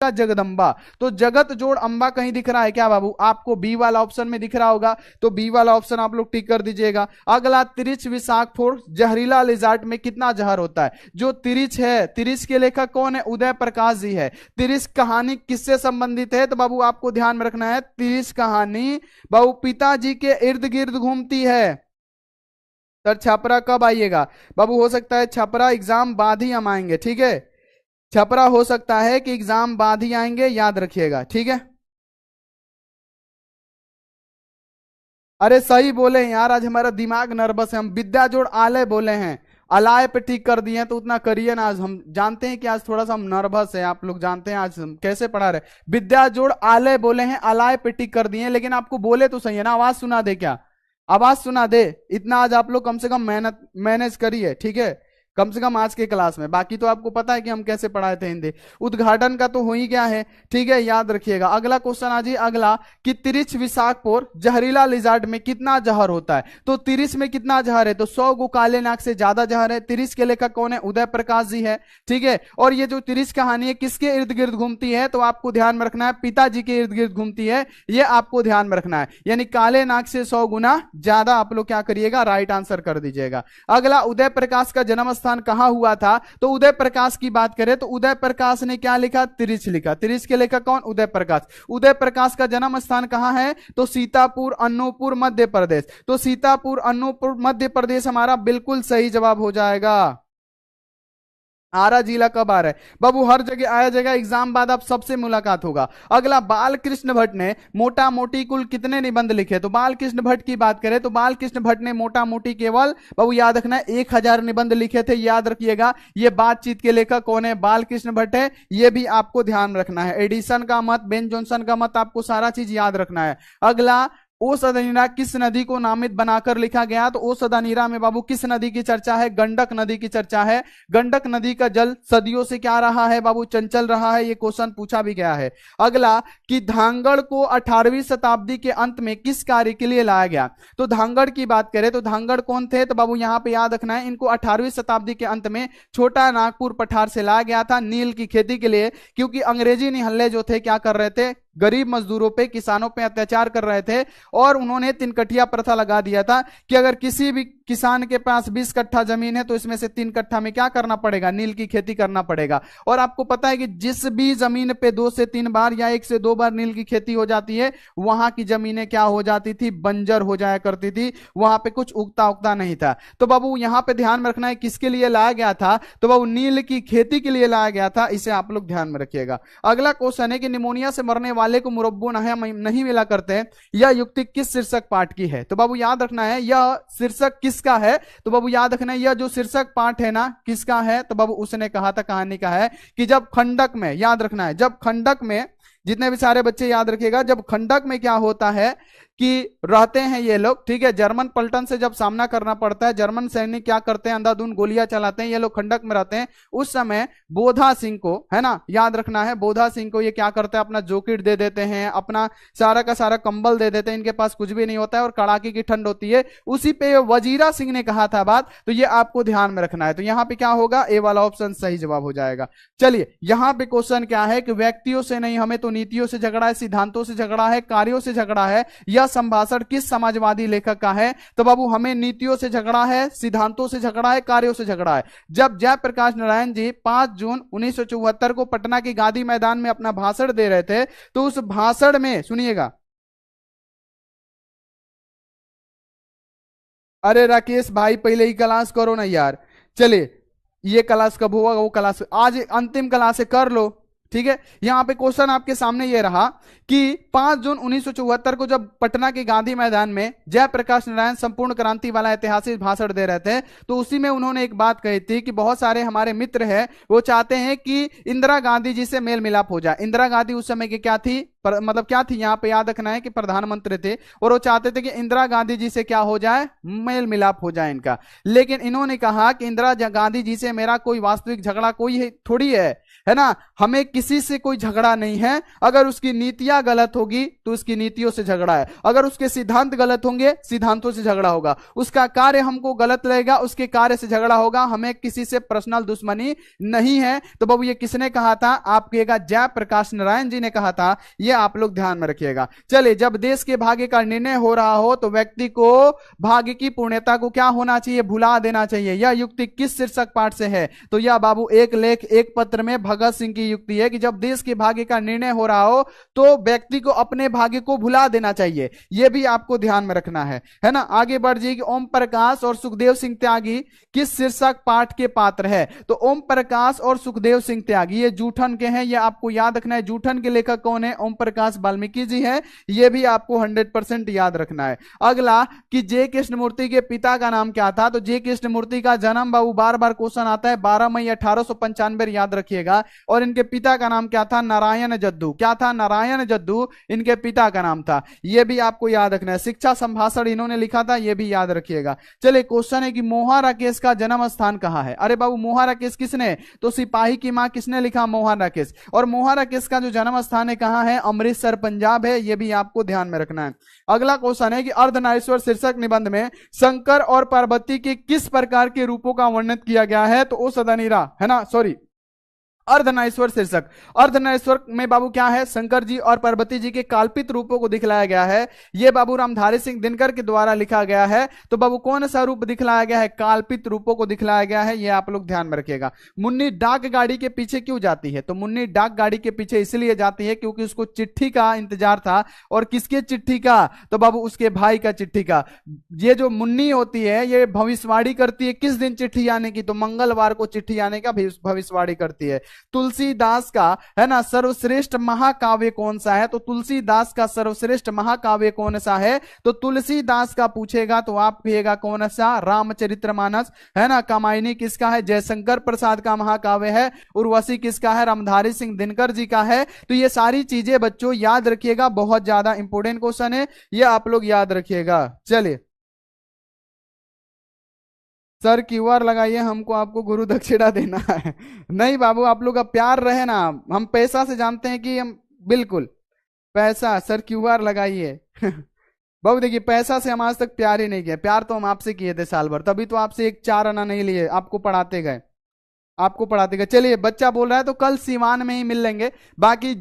जगदम्बा। तो जगत जोड़ अंबा कहीं दिख रहा है क्या बाबू? आपको बी वाला ऑप्शन में दिख रहा होगा, तो बी वाला ऑप्शन आप लोग टिक कर दीजिएगा। अगला, तिरिच विषाक्त फोर जहरीला लिजार्ड में कितना जहर होता है? जो तिरिच है, तिरिच के लेखक कौन है? उदय प्रकाश जी है। तिरिच कहानी किससे संबंधित है? तो बाबू आपको ध्यान में रखना है, तिरिच कहानी बाबू पिताजी के इर्द गिर्द घूमती है। सर छपरा कब आइएगा? बाबू हो सकता है छपरा एग्जाम बाद ही हम आएंगे, ठीक है। छपरा हो सकता है कि एग्जाम बाद ही आएंगे, याद रखिएगा, ठीक है। अरे सही बोले हैं यार, आज हमारा दिमाग नर्वस है। हम विद्या जोड़ आलय बोले हैं, अलाय पे ठीक कर दिए हैं, तो उतना करिए ना। आज हम जानते हैं कि आज थोड़ा सा हम नर्वस है, आप लोग जानते हैं आज हम कैसे पढ़ा रहे। विद्या जोड़ आलय बोले हैं, अलाय पे टिक कर दिए हैं, लेकिन आपको बोले तो सही है ना। आवाज सुना दे क्या? आवाज सुना दे? इतना आज आप लोग कम से कम मेहनत मैनेज करिए, ठीक है, कम से कम आज के क्लास में। बाकी तो आपको पता है कि हम कैसे पढ़ाए थे हिंदी। उद्घाटन का तो हो ही गया है, ठीक है, याद रखिएगा। अगला क्वेश्चन आ जी, अगला कि तिरिच विषाक्तपोर जहरीला लिजार्ड में कितना जहर होता है? तो तिरिच में कितना जहर है? तो 100 गो काले नाग से ज्यादा जहर है। तिरिच के लेखक कौन है? उदय प्रकाश जी है, ठीक है। और ये जो तिरिच कहानी है किसके इर्द गिर्द घूमती है? तो आपको ध्यान में रखना है, पिताजी के इर्द गिर्द घूमती है, ये आपको ध्यान में रखना है। यानी काले नाग से 100 गुना ज्यादा आप लोग क्या करिएगा? राइट आंसर कर दीजिएगा। अगला, उदय प्रकाश का जन्म स्थान कहां हुआ था? तो उदय प्रकाश की बात करें तो उदय प्रकाश ने क्या लिखा? तिरिच लिखा। तिरिच के लेखक कौन? उदय प्रकाश। उदय प्रकाश का जन्म स्थान कहां है? तो सीतापुर अनूपपुर मध्य प्रदेश। तो सीतापुर अनूपपुर मध्य प्रदेश हमारा बिल्कुल सही जवाब हो जाएगा। आरा जिला कब आ रहा है? बाबू हर जगह आया जाएगा, एग्जाम बाद आप सबसे मुलाकात होगा। अगला, बाल कृष्ण भट्ट ने मोटा मोटी कुल कितने निबंध लिखे? तो बाल कृष्ण भट्ट की बात करें तो बाल कृष्ण भट्ट ने मोटा मोटी केवल बाबू याद रखना है 1000 निबंध लिखे थे, याद रखिएगा। ये बातचीत के लेखक कौन है? बाल कृष्ण भट्ट है, ये भी आपको ध्यान रखना है। एडिसन का मत, बेन जॉनसन का मत, आपको सारा चीज याद रखना है। अगला, ओ सदनीरा किस नदी को नामित बनाकर लिखा गया? तो ओ सदनीरा में बाबू किस नदी की चर्चा है? गंडक नदी की चर्चा है। गंडक नदी का जल सदियों से क्या रहा है बाबू? चंचल रहा है। ये क्वेश्चन पूछा भी गया है। अगला, कि धांगड़ को 18वीं शताब्दी के अंत में किस कार्य के लिए लाया गया? तो धांगड़ की बात करें तो धांगड़ कौन थे? तो बाबू यहां पे याद रखना है, इनको 18वीं शताब्दी के अंत में छोटा नागपुर पठार से लाया गया था नील की खेती के लिए, क्योंकि अंग्रेजी निहल्ले जो थे क्या कर रहे थे? गरीब मजदूरों पे, किसानों पे अत्याचार कर रहे थे। और उन्होंने 3 कट्ठिया प्रथा लगा दिया था कि अगर किसी भी किसान के पास 20 कट्ठा जमीन है तो इसमें से 3 कट्ठा में क्या करना पड़ेगा? नील की खेती करना पड़ेगा। और आपको पता है कि जिस भी जमीन पे 2 से 3 बार या 1 से 2 बार नील की खेती हो जाती है, वहां की जमीनें क्या हो जाती थी? बंजर हो जाया करती थी, वहां पे कुछ उगता उगता नहीं था। तो बाबू यहां पे ध्यान में रखना है किसके लिए लाया गया था? तो बाबू नील की खेती के लिए लाया गया था, इसे आप लोग ध्यान में रखिएगा। अगला क्वेश्चन है कि निमोनिया से मरने वाले को मुरब्बो नहीं मिला करते, यह युक्ति किस शीर्षक पाठ की है? तो बाबू याद रखना है, यह शीर्षक किसका है? तो बाबू याद रखना है, यह जो शीर्षक पाठ है ना, किसका है? तो बाबू उसने कहा था, कहानी का है कि जब खंडक में, याद रखना है, जब खंडक में, जितने भी सारे बच्चे याद रखिएगा, जब खंडक में क्या होता है कि रहते हैं ये लोग, ठीक है, जर्मन पलटन से जब सामना करना पड़ता है, जर्मन सैनिक क्या करते हैं? अंधाधुंध गोलियां चलाते हैं, ये लोग खंडक में रहते हैं। उस समय बोधा सिंह को, है ना, याद रखना है, बोधा सिंह को ये क्या करते हैं? अपना जैकेट दे देते हैं, अपना सारा का सारा कंबल दे देते हैं, इनके पास कुछ भी नहीं होता है और कड़ाके की ठंड होती है। उसी पे वजीरा सिंह ने कहा था बात, तो ये आपको ध्यान में रखना है। तो यहां पे क्या होगा? ए वाला ऑप्शन सही जवाब हो जाएगा। चलिए यहां पे क्वेश्चन क्या है कि व्यक्तियों से नहीं, हमें तो नीतियों से झगड़ा है, सिद्धांतों से झगड़ा है, कार्यों से झगड़ा है। यह संभाषण किस समाजवादी लेखक का है? तो बाबू हमें नीतियों से झगड़ा है, सिद्धांतों से झगड़ा है, कार्यों से झगड़ा है। जब जयप्रकाश नारायण जी 5 जून 1974 को पटना के गांधी मैदान में अपना भाषण दे रहे थे, तो उस भाषण में सुनिएगा, अरे राकेश भाई पहले ही क्लास करो ना यार। चलिए ये क्लास कब होगा? वो क्लास आज अंतिम क्लास है, कर लो, ठीक है। यहां पे क्वेश्चन आपके सामने ये रहा कि 5 जून 1974 को जब पटना के गांधी मैदान में जयप्रकाश नारायण संपूर्ण क्रांति वाला ऐतिहासिक भाषण दे रहे थे, तो उसी में उन्होंने एक बात कही थी कि बहुत सारे हमारे मित्र हैं, वो चाहते हैं कि इंदिरा गांधी जी से मेल मिलाप हो जाए। इंदिरा गांधी उस समय की क्या थी? मतलब क्या थी यहाँ पे, याद रखना है कि प्रधानमंत्री थे और वो चाहते थे कि इंदिरा गांधी जी से क्या हो जाए, मेल मिलाप हो जाए इनका। लेकिन इन्होंने कहा कि इंदिरा गांधी जी से मेरा कोई वास्तविक झगड़ा कोई थोड़ी है ना, हमें किसी से कोई झगड़ा नहीं है। अगर उसकी नीतियां गलत होगी तो उसकी नीतियों से झगड़ा है, अगर उसके सिद्धांत गलत होंगे सिद्धांतों से झगड़ा होगा, उसका कार्य हमको गलत लगेगा उसके कार्य से झगड़ा होगा, हमें किसी से पर्सनल दुश्मनी नहीं है। तो बाबू ये किसने कहा था, आप कहिएगा जयप्रकाश नारायण जी ने कहा था, ये आप लोग ध्यान में रखिएगा। चलिए, जब देश के भाग्य का निर्णय हो रहा हो तो व्यक्ति को भाग्य की पूर्णता को क्या होना चाहिए, भुला देना चाहिए। यह युक्ति किस शीर्षक पाठ से है, तो यह बाबू एक लेख एक पत्र में भगत सिंह की युक्ति है कि जब देश के भाग्य का निर्णय हो रहा हो तो व्यक्ति को अपने भाग्य को भुला देना चाहिए। यह भी आपको ध्यान में रखना है ना। आगे बढ़ जाइए, ओम प्रकाश और सुखदेव सिंह त्यागी किस शीर्षक पाठ के पात्र है, तो ओम प्रकाश और सुखदेव सिंह त्यागी ये जूठन के हैं, ये आपको याद रखना है। जूठन के लेखक कौन है, ओम प्रकाश वाल्मीकि जी है, ये भी आपको 100% याद रखना है। अगला कि जे कृष्णमूर्ति के पिता का नाम क्या था, तो जे कृष्णमूर्ति का जन्म बाबू बार बार क्वेश्चन आता है 12 मई 1895 याद रखिएगा। और इनके पिता का नाम क्या था, नारायण जद्दू। क्या था, नारायण जद्दू इनके पिता का नाम था, यह भी आपको याद रखना है। शिक्षा संभाषण इन्होंने लिखा था, यह भी याद रखिएगा। चलिए, क्वेश्चन है कि मोहा राकेश का जन्म स्थान कहां है। अरे बाबू, मोहा राकेश किसने, तो सिपाही की मां किसने लिखा, मोहा राकेश। और मोहा राकेश का जो जन्म स्थान है कहां है, अमृतसर पंजाब है, यह भी आपको ध्यान में रखना है। अगला क्वेश्चन है कि अर्धनारीश्वर शीर्षक निबंध में शंकर और पार्वती के किस प्रकार के रूपों का वर्णन किया गया है, तो ओ सदानीरा है ना, सॉरी अर्धनारीश्वर शीर्षक। अर्धनारीश्वर में बाबू क्या है, शंकर जी और पार्वती जी के काल्पित रूपों को दिखलाया गया है। यह बाबू रामधारी सिंह दिनकर के द्वारा लिखा गया है। तो बाबू कौन सा रूप दिखलाया गया है, काल्पित रूपों को दिखलाया गया है, यह आप लोग ध्यान में रखिएगा। मुन्नी डाक गाड़ी के पीछे क्यों जाती है, तो मुन्नी डाक गाड़ी के पीछे इसलिए जाती है क्योंकि उसको चिट्ठी का इंतजार था। और किसके चिट्ठी का, तो बाबू उसके भाई का चिट्ठी का। ये जो मुन्नी होती है ये भविष्यवाणी करती है किस दिन चिट्ठी आने की, तो मंगलवार को चिट्ठी आने का भविष्यवाणी करती है। तुलसीदास का है ना सर्वश्रेष्ठ महाकाव्य कौन सा है, तो तुलसीदास का सर्वश्रेष्ठ महाकाव्य कौन सा है, तो तुलसीदास का पूछेगा तो आप कहिएगा कौन सा, रामचरितमानस है ना। कामायनी किसका है, जयशंकर प्रसाद का महाकाव्य है। उर्वशी किसका है, रामधारी सिंह दिनकर जी का है। तो ये सारी चीजें बच्चों याद रखिएगा, बहुत ज्यादा इंपॉर्टेंट क्वेश्चन है, ये आप लोग याद रखिएगा। चलिए सर, क्यूआर लगाइए, हमको आपको गुरु दक्षिणा देना है। नहीं बाबू, आप लोग का प्यार रहे ना, हम पैसा से जानते हैं कि हम बिल्कुल पैसा, सर क्यूआर लगाइए। बाबू देखिए, पैसा से हम आज तक प्यार ही नहीं किया, प्यार तो हम आपसे किए थे साल भर, तभी तो आपसे एक 4 आना नहीं लिए, आपको पढ़ाते गए, आपको पढ़ाते गए। चलिए, बच्चा बोल रहा है तो कल सीवान में ही मिल लेंगे बाकी।